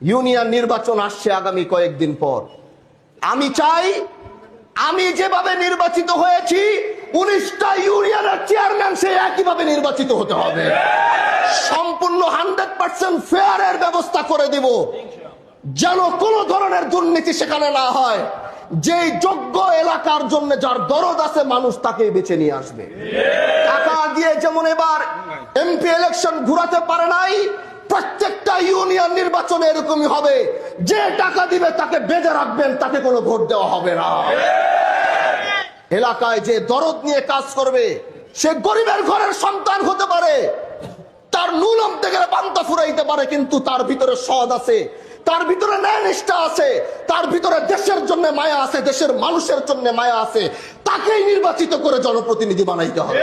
Union নির্বাচন আসছে আগামী কয়েকদিন পর। আমি চাই আমি যেভাবে নির্বাচিত হয়েছি 19টা ইউনিয়নের চেয়ারম্যান সে একইভাবে নির্বাচিত হতে হবে। সম্পূর্ণ 100% ফেয়ারের ব্যবস্থা করে দিব, যেন কোনো ধরনের দুর্নীতি সেখানে না হয়। যে যোগ্য এলাকার জন্য যার দরদ আছে মানুষ তাকেই বেছে নিয়ে আসবে। টাকা দিয়ে যেমন এবার এমপি ইলেকশন ঘুরাতে পারে নাই, প্রত্যেকটা ইউনিয়ন নির্বাচনে এরকমই হবে। যে টাকা দিবে তাকে বেঁধে রাখবেন, তাকে কোনো ভোট দেওয়া হবে না। এলাকায় যে দরদ নিয়ে কাজ করবে, সে গরিবের ঘরের সন্তান হতে পারে, তার নুন আনতে গেলে পান্তা ফুরাইতে পারে, কিন্তু তার ভিতরে সদ আছে, তার ভিতরে ন্যায় নিষ্ঠা আছে, তার ভিতরে দেশের জন্য মায়া আছে, দেশের মানুষের জন্য মায়া আছে। তাকেই নির্বাচিত করে জনপ্রতিনিধি বানাইতে হবে।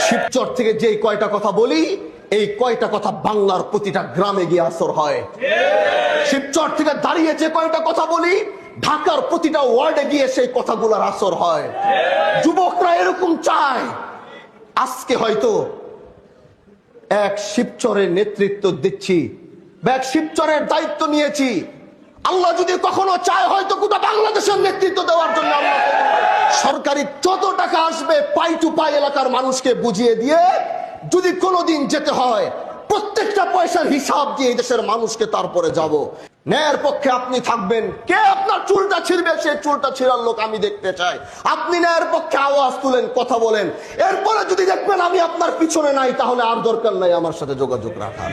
শিবচর থেকে যে কয়টা কথা বলি, এই কয়টা কথা বাংলার প্রতিটা গ্রামে গিয়ে আসর হয়। শিবচর থেকে দাঁড়িয়ে যে কয়টা কথা বলি, ঢাকার প্রতিটা ওয়ার্ডে গিয়ে সেই কথাগুলোর আসর হয়। যুবকরা এরকম চায়। আজকে হয়তো এক শিবচরের নেতৃত্ব দিচ্ছি, এক শিবচরের দায়িত্ব নিয়েছি। আল্লাহ যদি কখনো চায় হয়তো গোটা বাংলাদেশের নেতৃত্ব দেওয়ার জন্য সরকারি যত টাকা আসবে পাই টু পাই এলাকার মানুষকে বুঝিয়ে দিয়ে যদি কোনোদিন যেতে হয়, প্রত্যেকটা পয়সার হিসাব দিয়ে দেশের মানুষকে তারপরে যাব। ন্যায়ের পক্ষে আপনি থাকবেন। কে আপনার চুলটা ছিঁড়বে, সে চুলটা ছিঁড়ার লোক আমি দেখতে চাই। আপনি ন্যায়ের পক্ষে আওয়াজ তুলেন, কথা বলেন। এরপরে যদি দেখবেন আমি আপনার পিছনে নাই, তাহলে আর দরকার নাই আমার সাথে যোগাযোগ রাখার।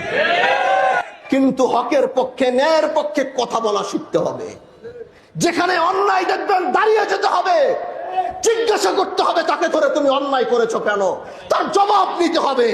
কিন্তু হকের পক্ষে, ন্যায়ের পক্ষে কথা বলা শিখতে হবে। যেখানে অন্যায় দেখবেন দাঁড়িয়ে যেতে হবে, জিজ্ঞাসা করতে হবে তাকে ধরে তুমি অন্যায় করেছো কেন, তার জবাব নিতে হবে।